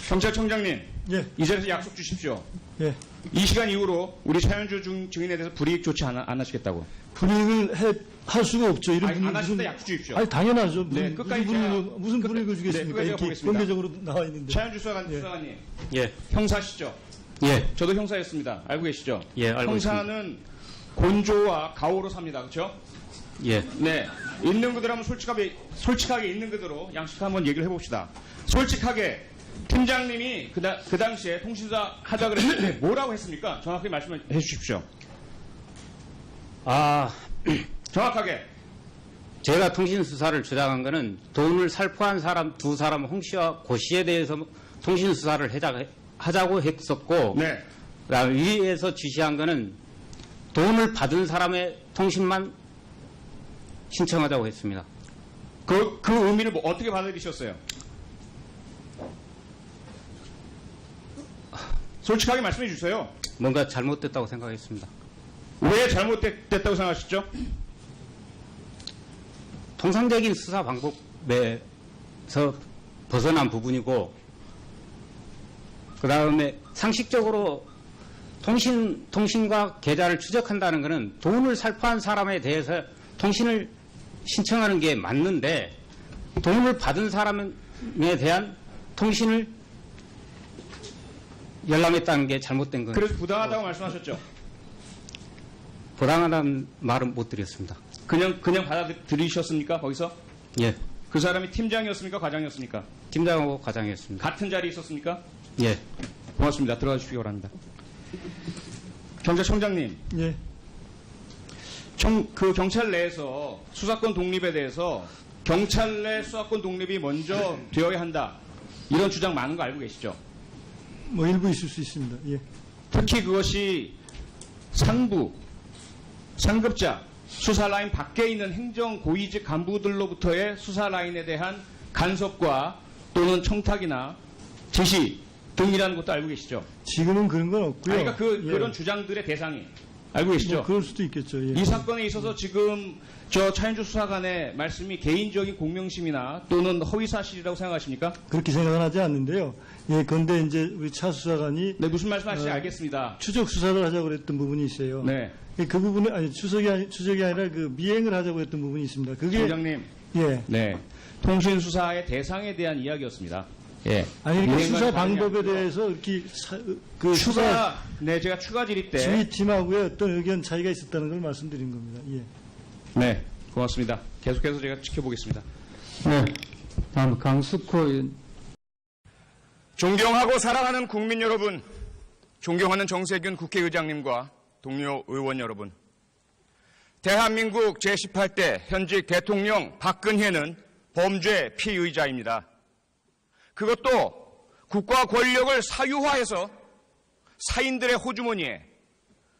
경찰청장님, 예. 이 자리에서 약속 주십시오. 예. 이 시간 이후로 우리 차현주 증인에 대해서 불이익 조치 안 하시겠다고. 불이익을 할 수가 없죠. 이런 아니, 안 하실 때 약속 주십시오. 아니, 당연하죠. 네, 끝까지 무슨 불이익을 주겠습니까? 끝까지 이렇게 보겠습니다. 공개적으로 나와 있는데. 차현주 수사관님, 예, 형사시죠? 예, 저도 형사였습니다. 알고 계시죠? 예, 알고 형사는 곤조와 가오로 삽니다. 그렇죠? 예, 네. 있는 그대로 하면 솔직하게 있는 그대로 양식 한번 얘기를 해봅시다. 솔직하게 팀장님이 그 당시에 통신사 하자 그랬을 때 뭐라고 했습니까? 정확하게 말씀해 주십시오. 정확하게. 제가 통신수사를 주장한 것은 돈을 살포한 사람 두 사람 홍 씨와 고 씨에 대해서 통신수사를 하자고 했었고, 네. 그다음에 위에서 지시한 것은 돈을 받은 사람의 통신만 신청하자고 했습니다. 그 의미를 어떻게 받아들이셨어요? 솔직하게 말씀해 주세요. 뭔가 잘못됐다고 생각했습니다. 왜 잘못됐다고 생각하셨죠? 통상적인 수사 방법에서 벗어난 부분이고, 그 다음에 상식적으로 통신과 계좌를 추적한다는 것은 돈을 살포한 사람에 대해서 통신을 신청하는 게 맞는데, 돈을 받은 사람에 대한 통신을 열람했다는 게 잘못된 거예요. 그래서 부당하다고 말씀하셨죠? 부당하다는 말은 못 드렸습니다. 그냥 받아들이셨습니까? 거기서? 예. 그 사람이 팀장이었습니까? 과장이었습니까? 팀장하고 과장이었습니다. 같은 자리에 있었습니까? 예. 고맙습니다. 들어가 주시기 바랍니다. 경찰청장님, 예. 그 경찰 내에서 수사권 독립에 대해서 경찰 내 수사권 독립이 먼저 되어야 한다. 이런 주장 많은 거 알고 계시죠? 뭐 일부 있을 수 있습니다. 예. 특히 그것이 상급자, 수사 라인 밖에 있는 행정 고위직 간부들로부터의 수사 라인에 대한 간섭과 또는 청탁이나 지시 등이라는 것도 알고 계시죠? 지금은 그런 건 없고요. 아니, 그러니까 예. 그런 주장들의 대상이 알고 계시죠? 뭐 그럴 수도 있겠죠. 예. 이 사건에 있어서 지금 저 차현주 수사관의 말씀이 개인적인 공명심이나 또는 허위사실이라고 생각하십니까? 그렇게 생각은 하지 않는데요. 예, 그런데 이제 우리 차 수사관이 네, 무슨 말씀하시는지 알겠습니다. 추적 수사를 하자고 그랬던 부분이 있어요. 네. 예, 그 부분은 아니 추적이 아니라 그 미행을 하자고 했던 부분이 있습니다. 그게 청장님, 예. 네, 통신수사의 대상에 대한 이야기였습니다. 예. 아니 그러니까 미행과 수사 관련이 방법에 아니고요. 대해서 이렇게 그 수사 네, 제가 추가 질의 때 지휘팀하고의 어떤 의견 차이가 있었다는 걸 말씀드린 겁니다. 예. 네, 고맙습니다. 계속해서 제가 지켜보겠습니다. 네. 다음 강숙호 의원. 존경하고 사랑하는 국민 여러분, 존경하는 정세균 국회의장님과 동료 의원 여러분, 대한민국 제18대 현직 대통령 박근혜는 범죄 피의자입니다. 그것도 국가 권력을 사유화해서 사인들의 호주머니에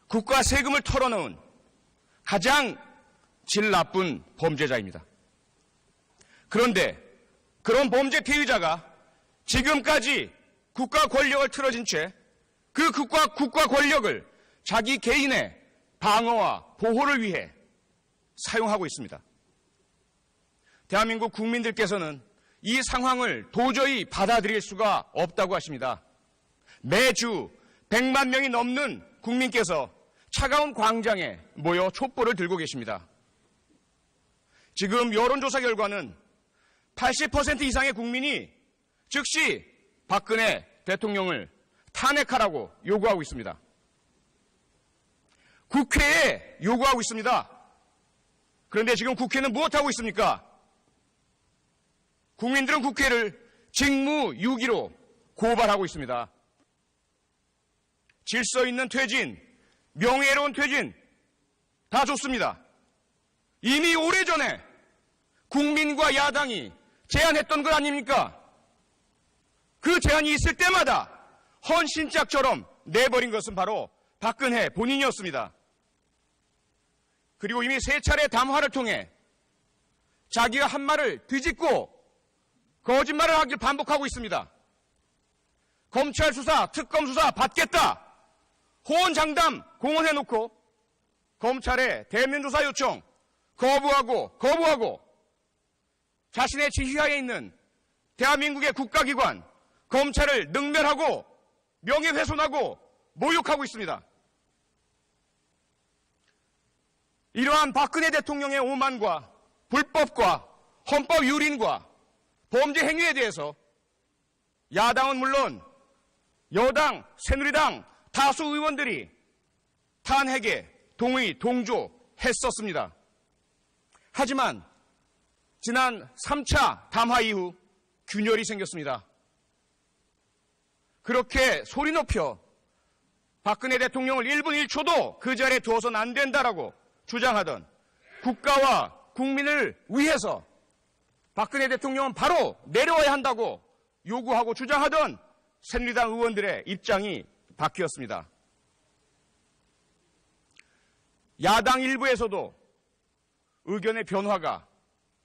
국가 세금을 털어넣은 가장 질 나쁜 범죄자입니다. 그런데 그런 범죄 피의자가 지금까지 국가 권력을 틀어진 채 그 국가 권력을 자기 개인의 방어와 보호를 위해 사용하고 있습니다. 대한민국 국민들께서는 이 상황을 도저히 받아들일 수가 없다고 하십니다. 매주 100만 명이 넘는 국민께서 차가운 광장에 모여 촛불을 들고 계십니다. 지금 여론조사 결과는 80% 이상의 국민이 즉시 박근혜 대통령을 탄핵하라고 요구하고 있습니다. 국회에 요구하고 있습니다. 그런데 지금 국회는 무엇하고 있습니까? 국민들은 국회를 직무유기로 고발하고 있습니다. 질서 있는 퇴진, 명예로운 퇴진 다 좋습니다. 이미 오래전에 국민과 야당이 제안했던 것 아닙니까? 그 제안이 있을 때마다 헌신짝처럼 내버린 것은 바로 박근혜 본인이었습니다. 그리고 이미 세 차례 담화를 통해 자기가 한 말을 뒤집고 거짓말을 하길 반복하고 있습니다. 검찰 수사, 특검 수사 받겠다. 호언장담 공언해놓고 검찰의 대면조사 요청 거부하고 자신의 지휘하에 있는 대한민국의 국가기관 검찰을 능멸하고 명예훼손하고 모욕하고 있습니다. 이러한 박근혜 대통령의 오만과 불법과 헌법 유린과 범죄 행위에 대해서 야당은 물론 여당, 새누리당 다수 의원들이 탄핵에 동의, 동조했었습니다. 하지만 지난 3차 담화 이후 균열이 생겼습니다. 그렇게 소리 높여 박근혜 대통령을 1분 1초도 그 자리에 두어서는 안 된다라고 주장하던 국가와 국민을 위해서 박근혜 대통령은 바로 내려와야 한다고 요구하고 주장하던 새누리당 의원들의 입장이 바뀌었습니다. 야당 일부에서도 의견의 변화가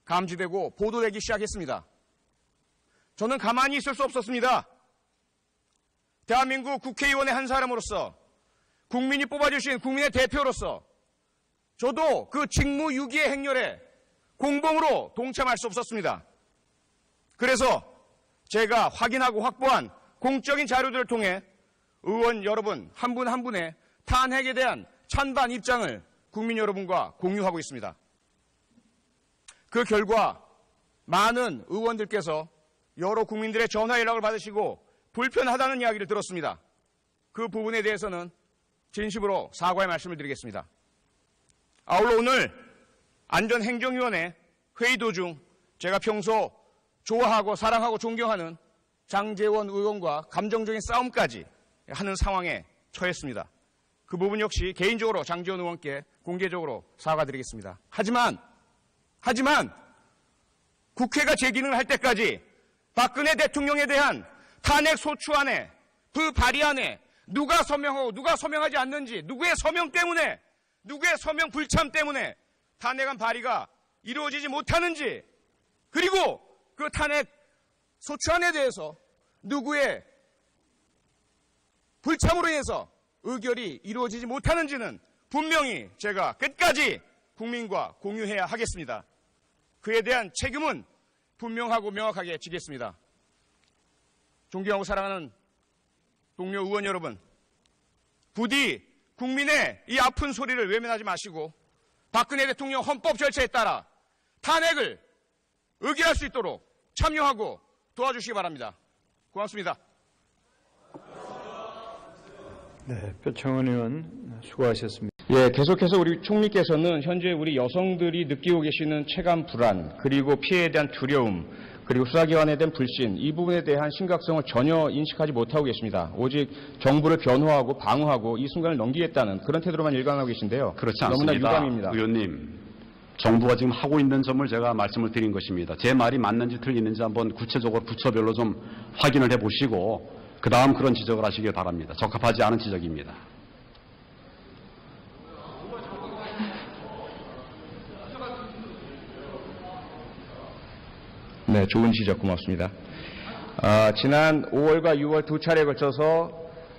감지되고 보도되기 시작했습니다. 저는 가만히 있을 수 없었습니다. 대한민국 국회의원의 한 사람으로서 국민이 뽑아주신 국민의 대표로서 저도 그 직무유기의 행렬에 공범으로 동참할 수 없었습니다. 그래서 제가 확인하고 확보한 공적인 자료들을 통해 의원 여러분 한 분 한 분의 탄핵에 대한 찬반 입장을 국민 여러분과 공유하고 있습니다. 그 결과 많은 의원들께서 여러 국민들의 전화 연락을 받으시고 불편하다는 이야기를 들었습니다. 그 부분에 대해서는 진심으로 사과의 말씀을 드리겠습니다. 아울러 오늘 안전행정위원회 회의 도중 제가 평소 좋아하고 사랑하고 존경하는 장제원 의원과 감정적인 싸움까지 하는 상황에 처했습니다. 그 부분 역시 개인적으로 장제원 의원께 공개적으로 사과드리겠습니다. 하지만 국회가 제 기능을 할 때까지 박근혜 대통령에 대한 탄핵 소추안에 그 발의안에 누가 서명하고 누가 서명하지 않는지, 누구의 서명 때문에, 누구의 서명 불참 때문에 탄핵안 발의가 이루어지지 못하는지, 그리고 그 탄핵 소추안에 대해서 누구의 불참으로 인해서 의결이 이루어지지 못하는지는 분명히 제가 끝까지 국민과 공유해야 하겠습니다. 그에 대한 책임은 분명하고 명확하게 지겠습니다. 존경하고 사랑하는 동료 의원 여러분, 부디 국민의 이 아픈 소리를 외면하지 마시고 박근혜 대통령 헌법 절차에 따라 탄핵을 의결할 수 있도록 참여하고 도와주시기 바랍니다. 고맙습니다. 네, 표창원 의원 수고하셨습니다. 예, 계속해서 우리 총리께서는 현재 우리 여성들이 느끼고 계시는 체감 불안, 그리고 피해에 대한 두려움, 그리고 수사기관에 대한 불신, 이 부분에 대한 심각성을 전혀 인식하지 못하고 계십니다. 오직 정부를 변호하고 방어하고 이 순간을 넘기겠다는 그런 태도로만 일관하고 계신데요. 그렇지 않습니다. 너무나 유감입니다. 의원님, 정부가 지금 하고 있는 점을 제가 말씀을 드린 것입니다. 제 말이 맞는지 틀리는지 한번 구체적으로 부처별로 좀 확인을 해보시고 그 다음 그런 지적을 하시길 바랍니다. 적합하지 않은 지적입니다. 네, 좋은 지적 고맙습니다. 지난 5월과 6월 두 차례에 걸쳐서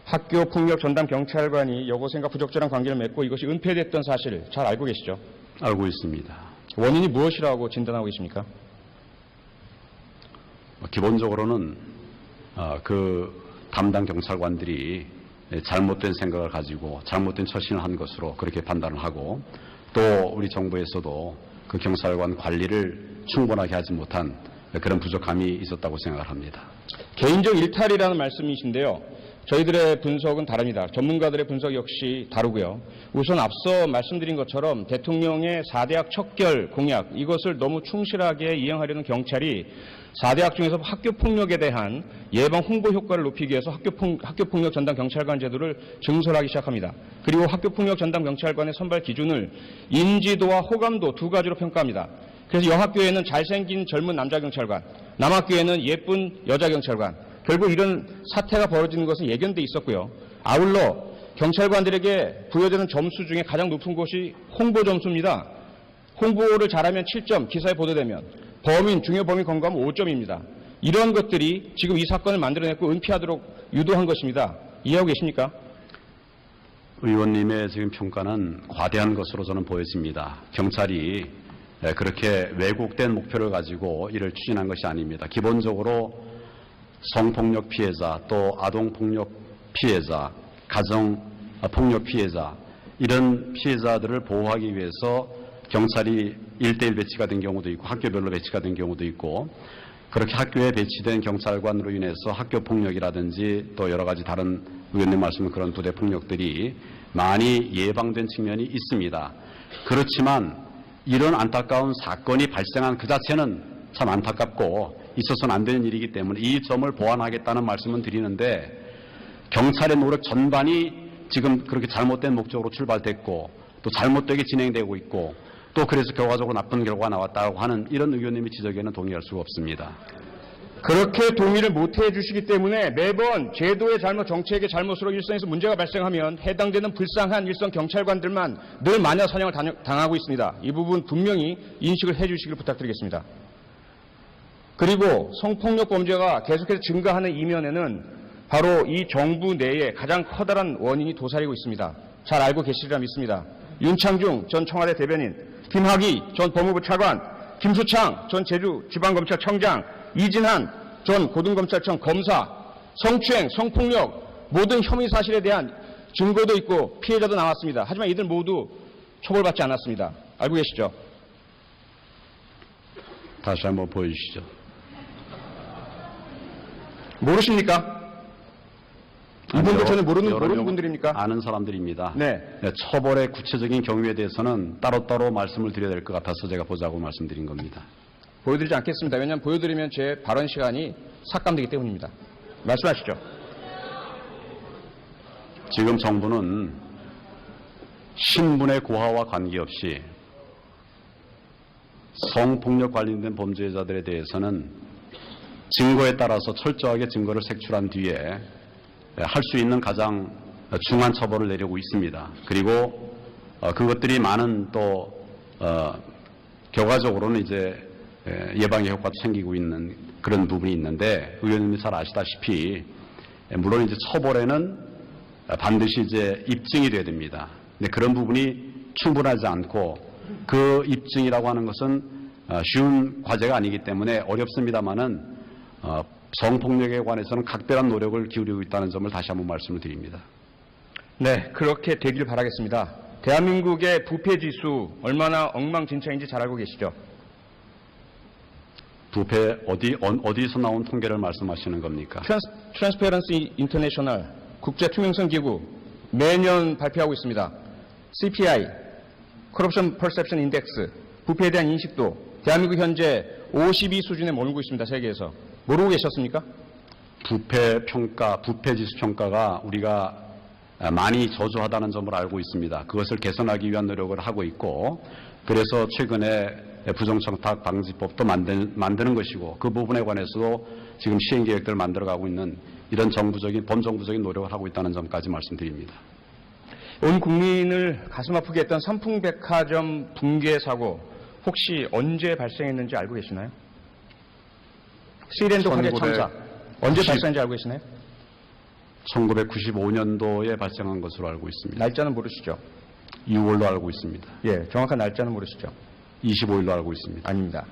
학교 폭력 전담 경찰관이 여고생과 부적절한 관계를 맺고 이것이 은폐됐던 사실을 잘 알고 계시죠? 알고 있습니다. 원인이 무엇이라고 진단하고 계십니까? 기본적으로는 그 담당 경찰관들이 잘못된 생각을 가지고 잘못된 처신을 한 것으로 그렇게 판단을 하고, 또 우리 정부에서도 그 경찰관 관리를 충분하게 하지 못한 그런 부족함이 있었다고 생각을 합니다. 개인적 일탈이라는 말씀이신데요. 저희들의 분석은 다릅니다. 전문가들의 분석 역시 다르고요. 우선 앞서 말씀드린 것처럼 대통령의 4대학 척결 공약, 이것을 너무 충실하게 이행하려는 경찰이 4대학 중에서 학교폭력에 대한 예방 홍보 효과를 높이기 위해서 학교폭력 전담 경찰관 제도를 증설하기 시작합니다. 그리고 학교폭력 전담 경찰관의 선발 기준을 인지도와 호감도 두 가지로 평가합니다. 그래서 여학교에는 잘생긴 젊은 남자 경찰관, 남학교에는 예쁜 여자 경찰관, 결국 이런 사태가 벌어지는 것은 예견돼 있었고요. 아울러 경찰관들에게 부여되는 점수 중에 가장 높은 것이 홍보 점수입니다. 홍보를 잘하면 7점, 기사에 보도되면 범인, 중요 범인 검거하면 5점입니다. 이러한 것들이 지금 이 사건을 만들어냈고 은폐하도록 유도한 것입니다. 이해하고 계십니까? 의원님의 지금 평가는 과대한 것으로 저는 보여집니다. 경찰이 그렇게 왜곡된 목표를 가지고 이를 추진한 것이 아닙니다. 기본적으로 성폭력 피해자, 또 아동폭력 피해자, 가정폭력 피해자 이런 피해자들을 보호하기 위해서 경찰이 1대1 배치가 된 경우도 있고 학교별로 배치가 된 경우도 있고 그렇게 학교에 배치된 경찰관으로 인해서 학교 폭력이라든지 또 여러 가지 다른 의원님 말씀은 그런 부대 폭력들이 많이 예방된 측면이 있습니다. 그렇지만 이런 안타까운 사건이 발생한 그 자체는 참 안타깝고 있어서는 안 되는 일이기 때문에 이 점을 보완하겠다는 말씀은 드리는데 경찰의 노력 전반이 지금 그렇게 잘못된 목적으로 출발됐고 또 잘못되게 진행되고 있고 또 그래서 결과적으로 나쁜 결과가 나왔다고 하는 이런 의원님의 지적에는 동의할 수가 없습니다. 그렇게 동의를 못 해주시기 때문에 매번 제도의 잘못, 정책의 잘못으로 일선에서 문제가 발생하면 해당되는 불쌍한 일선 경찰관들만 늘 마녀 사냥을 당하고 있습니다. 이 부분 분명히 인식을 해주시길 부탁드리겠습니다. 그리고 성폭력 범죄가 계속해서 증가하는 이면에는 바로 이 정부 내에 가장 커다란 원인이 도사리고 있습니다. 잘 알고 계시리라 믿습니다. 윤창중 전 청와대 대변인, 김학의 전 법무부 차관, 김수창 전 제주지방검찰청장, 이진한 전 고등검찰청 검사, 성추행, 성폭력 모든 혐의 사실에 대한 증거도 있고 피해자도 나왔습니다. 하지만 이들 모두 처벌받지 않았습니다. 알고 계시죠? 다시 한번 보여주시죠. 모르십니까? 이분들 저는 모르는 분들입니까? 아는 사람들입니다. 네. 처벌의 구체적인 경위에 대해서는 따로따로 말씀을 드려야 될 것 같아서 제가 보자고 말씀드린 겁니다. 보여드리지 않겠습니다. 왜냐하면 보여드리면 제 발언 시간이 삭감되기 때문입니다. 말씀하시죠. 지금 정부는 신분의 고하와 관계없이 성폭력 관련된 범죄자들에 대해서는 증거에 따라서 철저하게 증거를 색출한 뒤에 할 수 있는 가장 중한 처벌을 내리고 있습니다. 그리고 그것들이 많은 또 결과적으로는 이제 예방의 효과도 생기고 있는 그런 부분이 있는데 의원님이 잘 아시다시피 물론 이제 처벌에는 반드시 이제 입증이 돼야 됩니다. 근데 그런 부분이 충분하지 않고 그 입증이라고 하는 것은 쉬운 과제가 아니기 때문에 어렵습니다만은 성폭력에 관해서는 각별한 노력을 기울이고 있다는 점을 다시 한번 말씀을 드립니다. 네, 그렇게 되길 바라겠습니다. 대한민국의 부패 지수 얼마나 엉망진창인지 잘 알고 계시죠? 부패 어디서 나온 통계를 말씀하시는 겁니까? 트랜스페런시 인터내셔널 국제 투명성 기구 매년 발표하고 있습니다. CPI, Corruption Perception Index, 부패에 대한 인식도 대한민국 현재 52 수준에 머물고 있습니다. 세계에서. 모르고 계셨습니까? 부패 지수 평가가 우리가 많이 저조하다는 점을 알고 있습니다. 그것을 개선하기 위한 노력을 하고 있고 그래서 최근에 부정청탁 방지법도 만드는 것이고 그 부분에 관해서도 지금 시행계획들을 만들어가고 있는 이런 범정부적인 노력을 하고 있다는 점까지 말씀드립니다. 온 국민을 가슴 아프게 했던 삼풍백화점 붕괴 사고 혹시 언제 발생했는지 알고 계시나요? 시랜드 화재 참사 언제 발생했는지 알고 계시나요? 1995년도에 발생한 것으로 알고 있습니다. 날짜는 모르시죠? 6월로 알고 있습니다. 예, 정확한 날짜는 모르시죠? 25일로 알고 있습니다. 아닙니다.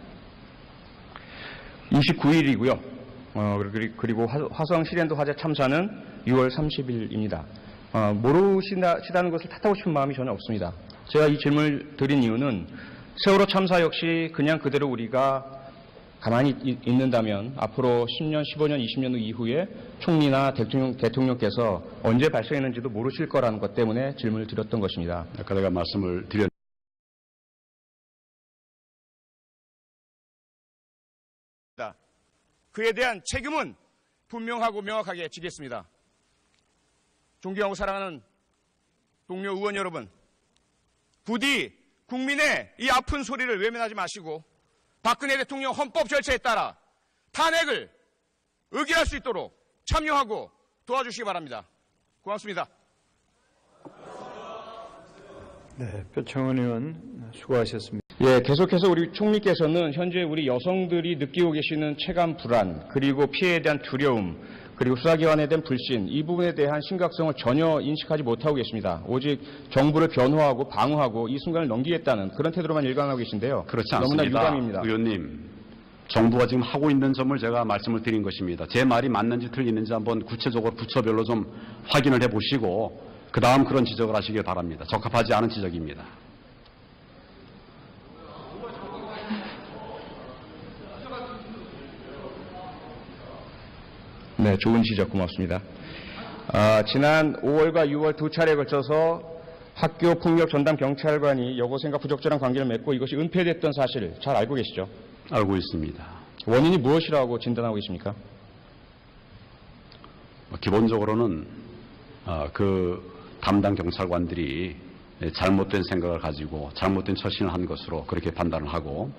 29일이고요. 그리고 화성 시랜드 화재 참사는 6월 30일입니다. 모르시다는 것을 탓하고 싶은 마음이 전혀 없습니다. 제가 이 질문을 드린 이유는 세월호 참사 역시 그냥 그대로 우리가 가만히 있는다면 앞으로 10년, 15년, 20년 후 이후에 총리나 대통령께서 언제 발생했는지도 모르실 거라는 것 때문에 질문을 드렸던 것입니다. 아까 제가 말씀을 드렸는데 그에 대한 책임은 분명하고 명확하게 지겠습니다. 존경하고 사랑하는 동료 의원 여러분, 부디 국민의 이 아픈 소리를 외면하지 마시고 박근혜 대통령 헌법 절차에 따라 탄핵을 의결할 수 있도록 참여하고 도와주시기 바랍니다. 고맙습니다. 네, 표창원 의원 수고하셨습니다. 예, 계속해서 우리 총리께서는 현재 우리 여성들이 느끼고 계시는 체감 불안, 그리고 피해에 대한 두려움, 그리고 수사기관에 대한 불신, 이 부분에 대한 심각성을 전혀 인식하지 못하고 계십니다. 오직 정부를 변호하고 방어하고 이 순간을 넘기겠다는 그런 태도로만 일관하고 계신데요. 그렇지 너무나 않습니다. 유감입니다. 의원님, 정부가 지금 하고 있는 점을 제가 말씀을 드린 것입니다. 제 말이 맞는지 틀리는지 한번 구체적으로 부처별로 좀 확인을 해보시고 그 다음 그런 지적을 하시길 바랍니다. 적합하지 않은 지적입니다. 네, 좋은 지적 고맙습니다. 지난 5월과 6월 두 차례에 걸쳐서 학교 폭력 전담 경찰관이 여고생과 부적절한 관계를 맺고 이것이 은폐됐던 사실 잘 알고 계시죠? 알고 있습니다. 원인이 무엇이라고 진단하고 계십니까? 기본적으로는 그 담당 경찰관들이 잘못된 생각을 가지고 잘못된 처신을 한 것으로 그렇게 판단을 하고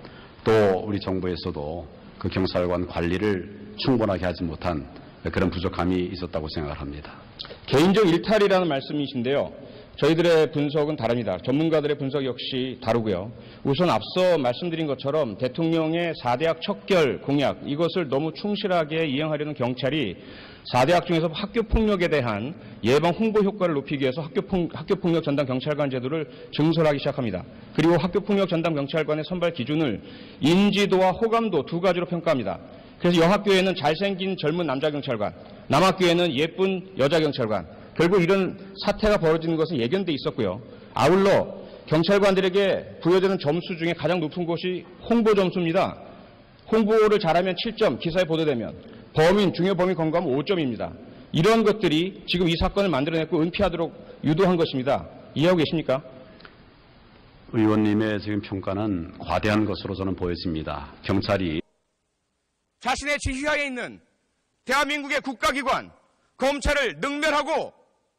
또 우리 정부에서도 그 경찰관 관리를 충분하게 하지 못한 그런 부족함이 있었다고 생각을 합니다. 개인적 일탈이라는 말씀이신데요. 저희들의 분석은 다릅니다. 전문가들의 분석 역시 다르고요. 우선 앞서 말씀드린 것처럼 대통령의 4대학 척결 공약 이것을 너무 충실하게 이행하려는 경찰이 4대학 중에서 학교폭력에 대한 예방 홍보 효과를 높이기 위해서 학교폭력 전담 경찰관 제도를 증설하기 시작합니다. 그리고 학교폭력 전담 경찰관의 선발 기준을 인지도와 호감도 두 가지로 평가합니다. 그래서 여학교에는 잘생긴 젊은 남자 경찰관, 남학교에는 예쁜 여자 경찰관, 결국 이런 사태가 벌어지는 것은 예견돼 있었고요. 아울러 경찰관들에게 부여되는 점수 중에 가장 높은 것이 홍보 점수입니다. 홍보를 잘하면 7점, 기사에 보도되면 범인, 중요 범인 검거하면 5점입니다. 이런 것들이 지금 이 사건을 만들어냈고 은폐하도록 유도한 것입니다. 이해하고 계십니까? 의원님의 지금 평가는 과대한 것으로 저는 보여집니다. 경찰이 자신의 지휘하에 있는 대한민국의 국가기관, 검찰을 능멸하고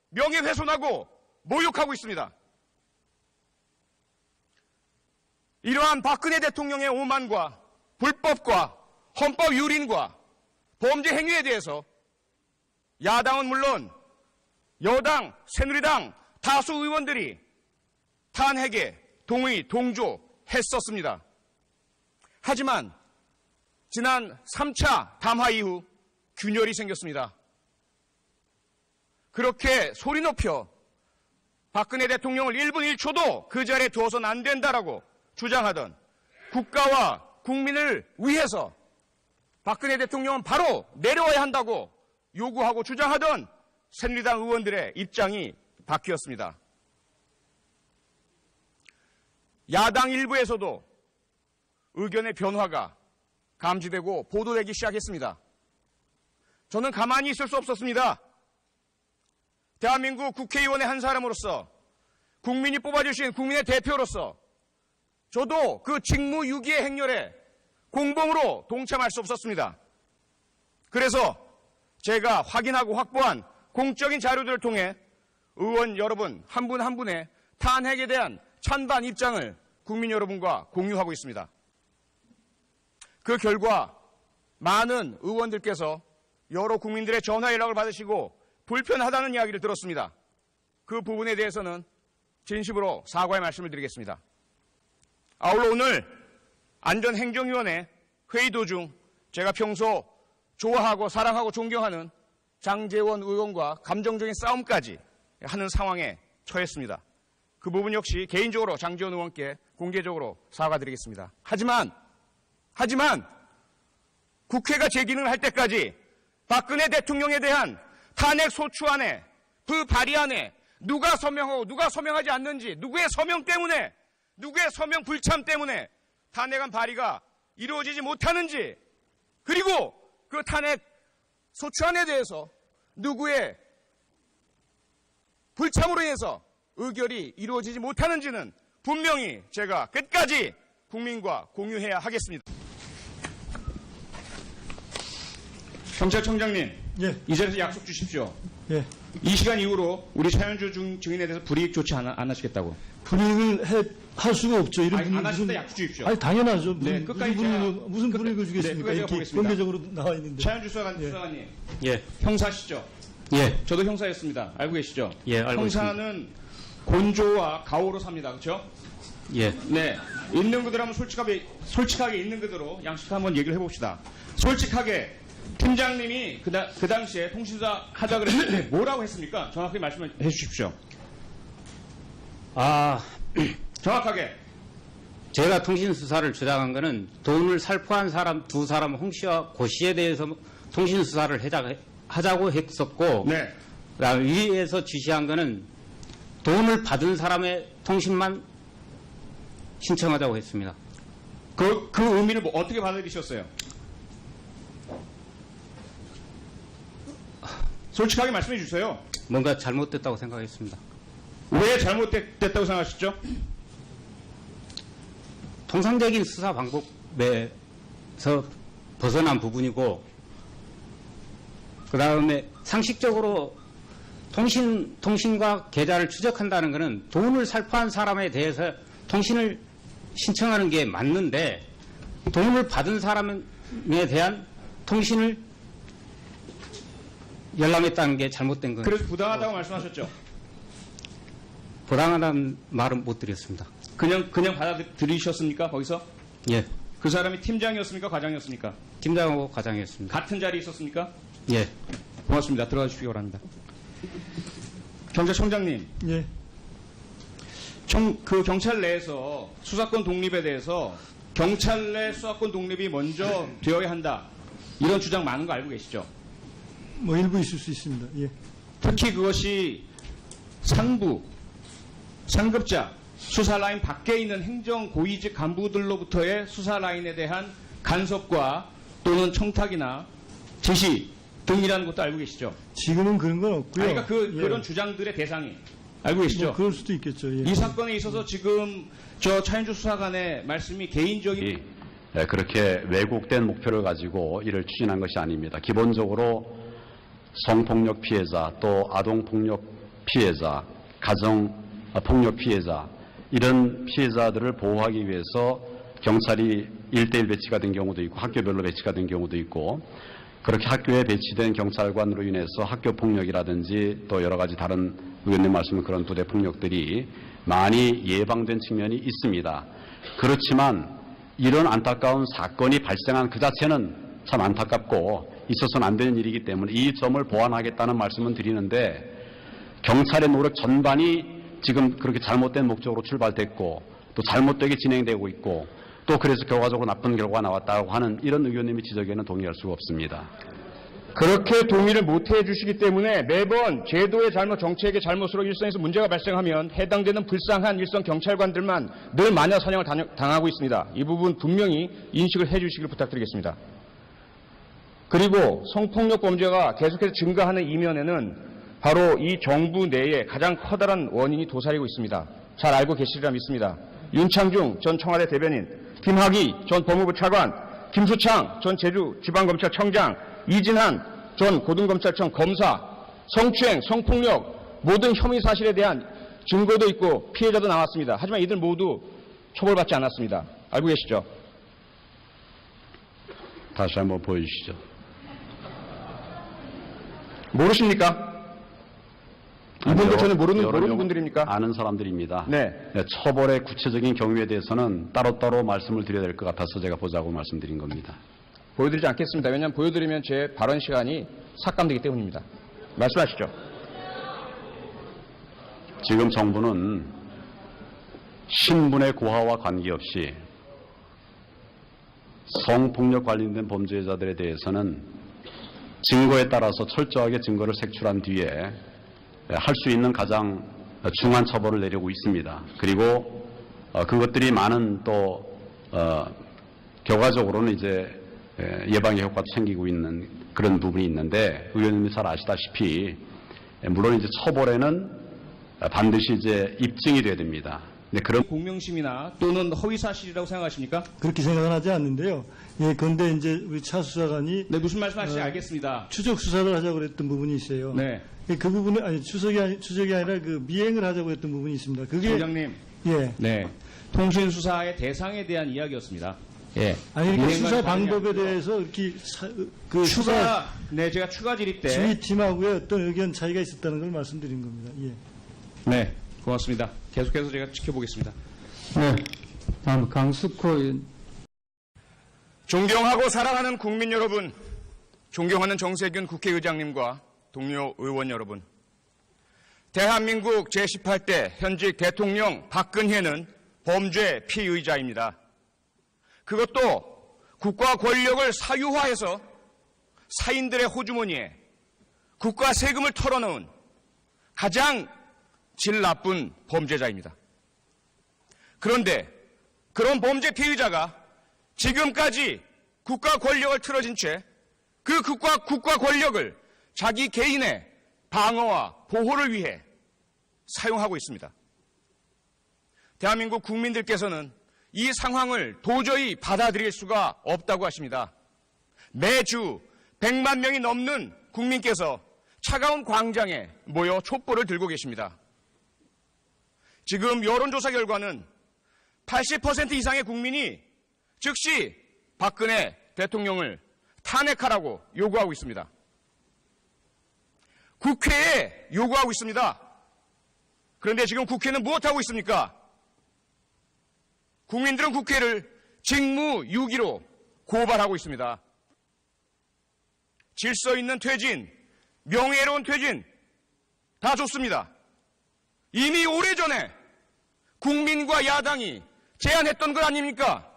명예훼손하고 모욕하고 있습니다. 이러한 박근혜 대통령의 오만과 불법과 헌법 유린과 범죄 행위에 대해서 야당은 물론 여당, 새누리당 다수 의원들이 탄핵에 동의, 동조했었습니다. 하지만 지난 3차 담화 이후 균열이 생겼습니다. 그렇게 소리 높여 박근혜 대통령을 1분 1초도 그 자리에 두어서는 안 된다라고 주장하던 국가와 국민을 위해서 박근혜 대통령은 바로 내려와야 한다고 요구하고 주장하던 새누리당 의원들의 입장이 바뀌었습니다. 야당 일부에서도 의견의 변화가 감지되고 보도되기 시작했습니다. 저는 가만히 있을 수 없었습니다. 대한민국 국회의원의 한 사람으로서 국민이 뽑아주신 국민의 대표로서 저도 그 직무유기의 행렬에 공범으로 동참할 수 없었습니다. 그래서 제가 확인하고 확보한 공적인 자료들을 통해 의원 여러분 한 분 한 분의 탄핵에 대한 찬반 입장을 국민 여러분과 공유하고 있습니다. 그 결과 많은 의원들께서 여러 국민들의 전화 연락을 받으시고 불편하다는 이야기를 들었습니다. 그 부분에 대해서는 진심으로 사과의 말씀을 드리겠습니다. 아울러 오늘 안전행정위원회 회의 도중 제가 평소 좋아하고 사랑하고 존경하는 장제원 의원과 감정적인 싸움까지 하는 상황에 처했습니다. 그 부분 역시 개인적으로 장제원 의원께 공개적으로 사과드리겠습니다. 하지만 국회가 제 기능을 할 때까지 박근혜 대통령에 대한 탄핵 소추안에 그 발의안에 누가 서명하고 누가 서명하지 않는지 누구의 서명 때문에 누구의 서명 불참 때문에 탄핵안 발의가 이루어지지 못하는지 그리고 그 탄핵 소추안에 대해서 누구의 불참으로 인해서 의결이 이루어지지 못하는지는 분명히 제가 끝까지 국민과 공유해야 하겠습니다. 경찰청장님, 예, 이 자리에서 약속 주십시오. 예. 이 시간 이후로 우리 차현주 증인에 대해서 불이익 조치 안 하시겠다고. 불이익을 할 수가 없죠. 이런 아니, 분이 안 하실 때 약속 주십시오. 아니, 당연하죠. 네, 무슨, 끝까지 무슨 불이익을 주겠습니까? 끝까지 이렇게 보겠습니다. 공개적으로 나와 있는데. 차현주 수사관님, 예, 형사시죠? 예, 저도 형사였습니다. 알고 계시죠? 예, 알고 형사는 곤조와 가오로 삽니다. 그렇죠? 예, 네. 있는 그대로 한번 솔직하게 있는 그대로 양식 한번 얘기를 해봅시다. 솔직하게 팀장님이 그 당시에 통신사 하자 그랬을 때 뭐라고 했습니까? 정확하게 말씀해 주십시오. 아, 정확하게. 제가 통신 수사를 주장한 것은 돈을 살포한 사람 두 사람 홍 씨와 고 씨에 대해서 통신 수사를 하자고 했었고, 네. 그다음에 위에서 지시한 것은 돈을 받은 사람의 통신만 신청하자고 했습니다. 그 의미를 어떻게 받아들이셨어요? 솔직하게 말씀해 주세요. 뭔가 잘못됐다고 생각했습니다. 왜 잘못됐다고 생각하셨죠? 통상적인 수사 방법에서 벗어난 부분이고, 그 다음에 상식적으로 통신과 계좌를 추적한다는 것은 돈을 살포한 사람에 대해서 통신을 신청하는 게 맞는데, 돈을 받은 사람에 대한 통신을 열람했다는 게 잘못된 거예요. 그래서 부당하다고 말씀하셨죠? 부당하다는 말은 못 드렸습니다. 그냥 받아들이셨습니까? 거기서? 예. 그 사람이 팀장이었습니까? 과장이었습니까? 팀장하고 과장이었습니다. 같은 자리에 있었습니까? 예. 고맙습니다. 들어가 주시기 바랍니다. 경찰청장님, 예. 그 경찰 내에서 수사권 독립에 대해서 경찰 내 수사권 독립이 먼저 되어야 한다. 이런 주장 많은 거 알고 계시죠? 뭐 일부 있을 수 있습니다. 예. 특히 그것이 상급자, 수사 라인 밖에 있는 행정 고위직 간부들로부터의 수사 라인에 대한 간섭과 또는 청탁이나 지시 등이라는 것도 알고 계시죠? 지금은 그런 건 없고요. 아니, 그러니까 예. 그런 주장들의 대상이 알고 계시죠? 뭐 그럴 수도 있겠죠. 예. 이 사건에 있어서 지금 저 차인주 수사관의 말씀이 개인적인 그렇게 왜곡된 목표를 가지고 이를 추진한 것이 아닙니다. 기본적으로 성폭력 피해자, 또 아동폭력 피해자, 가정폭력 피해자, 이런 피해자들을 보호하기 위해서 경찰이 1대1 배치가 된 경우도 있고 학교별로 배치가 된 경우도 있고, 그렇게 학교에 배치된 경찰관으로 인해서 학교 폭력이라든지 또 여러 가지 다른 의원님 말씀은 그런 부대 폭력들이 많이 예방된 측면이 있습니다. 그렇지만 이런 안타까운 사건이 발생한 그 자체는 참 안타깝고 있어서는 안 되는 일이기 때문에 이 점을 보완하겠다는 말씀은 드리는데, 경찰의 노력 전반이 지금 그렇게 잘못된 목적으로 출발됐고 또 잘못되게 진행되고 있고 또 그래서 결과적으로 나쁜 결과가 나왔다고 하는 이런 의원님의 지적에는 동의할 수가 없습니다. 그렇게 동의를 못 해주시기 때문에 매번 제도의 잘못, 정책의 잘못으로 일선에서 문제가 발생하면 해당되는 불쌍한 일선 경찰관들만 늘 마녀 사냥을 당하고 있습니다. 이 부분 분명히 인식을 해주시길 부탁드리겠습니다. 그리고 성폭력 범죄가 계속해서 증가하는 이면에는 바로 이 정부 내에 가장 커다란 원인이 도사리고 있습니다. 잘 알고 계시리라 믿습니다. 윤창중 전 청와대 대변인, 김학의 전 법무부 차관, 김수창 전 제주지방검찰청장, 이진한 전 고등검찰청 검사, 성추행, 성폭력 모든 혐의 사실에 대한 증거도 있고 피해자도 나왔습니다. 하지만 이들 모두 처벌받지 않았습니다. 알고 계시죠? 다시 한번 보여주시죠. 모르십니까? 이분들 저는 모르는 분들입니까? 아는 사람들입니다. 네. 처벌의 구체적인 경우에 대해서는 따로따로 말씀을 드려야 될 것 같아서 제가 보자고 말씀드린 겁니다. 보여드리지 않겠습니다. 왜냐하면 보여드리면 제 발언 시간이 삭감되기 때문입니다. 말씀하시죠. 지금 정부는 신분의 고하와 관계없이 성폭력 관련된 범죄자들에 대해서는 증거에 따라서 철저하게 증거를 색출한 뒤에 할 수 있는 가장 중한 처벌을 내려고 있습니다. 그리고 그것들이 많은 또 결과적으로는 이제 예방의 효과도 생기고 있는 그런 부분이 있는데, 의원님이 잘 아시다시피 물론 이제 처벌에는 반드시 이제 입증이 돼야 됩니다. 근데 그런 공명심이나 또는 허위 사실이라고 생각하십니까? 그렇게 생각은 하지 않는데요. 예, 그런데 이제 우리 차 수사관이 네, 무슨 말씀하시는지 알겠습니다. 추적 수사를 하자고 그랬던 부분이 있어요. 네. 예, 그 부분에 아니 추적이 아니라 그 미행을 하자고 했던 부분이 있습니다. 그게 청장님. 예. 네. 통신 수사의 대상에 대한 이야기였습니다. 예. 아니 그러니까 미행과는 수사 다른 방법에 이야기죠. 대해서 이렇게 그 수사 네, 제가 추가 질의 때. 지휘팀하고의 어떤 의견 차이가 있었다는 걸 말씀드린 겁니다. 예. 네, 고맙습니다. 계속해서 제가 지켜보겠습니다. 네. 다음 강숙호 의원. 존경하고 사랑하는 국민 여러분, 존경하는 정세균 국회의장님과 동료 의원 여러분, 대한민국 제18대 현직 대통령 박근혜는 범죄 피의자입니다. 그것도 국가 권력을 사유화해서 사인들의 호주머니에 국가 세금을 털어넣은 가장 질 나쁜 범죄자입니다. 그런데 그런 범죄 피의자가 지금까지 국가 권력을 틀어진 채 그 국가 권력을 자기 개인의 방어와 보호를 위해 사용하고 있습니다. 대한민국 국민들께서는 이 상황을 도저히 받아들일 수가 없다고 하십니다. 매주 100만 명이 넘는 국민께서 차가운 광장에 모여 촛불을 들고 계십니다. 지금 여론조사 결과는 80% 이상의 국민이 즉시 박근혜 대통령을 탄핵하라고 요구하고 있습니다. 국회에 요구하고 있습니다. 그런데 지금 국회는 무엇하고 있습니까? 국민들은 국회를 직무유기로 고발하고 있습니다. 질서 있는 퇴진, 명예로운 퇴진 다 좋습니다. 이미 오래전에 국민과 야당이 제안했던 것 아닙니까?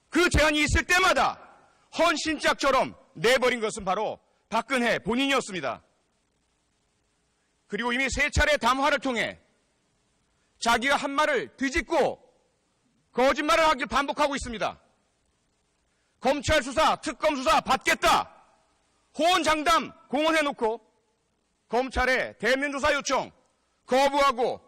그 제안이 있을 때마다 헌신짝처럼 내버린 것은 바로 박근혜 본인이었습니다. 그리고 이미 3차례 담화를 통해 자기가 한 말을 뒤집고 거짓말을 하길 반복하고 있습니다. 검찰 수사, 특검 수사 받겠다. 호언장담 공언해놓고 검찰의 대면 조사 요청 거부하고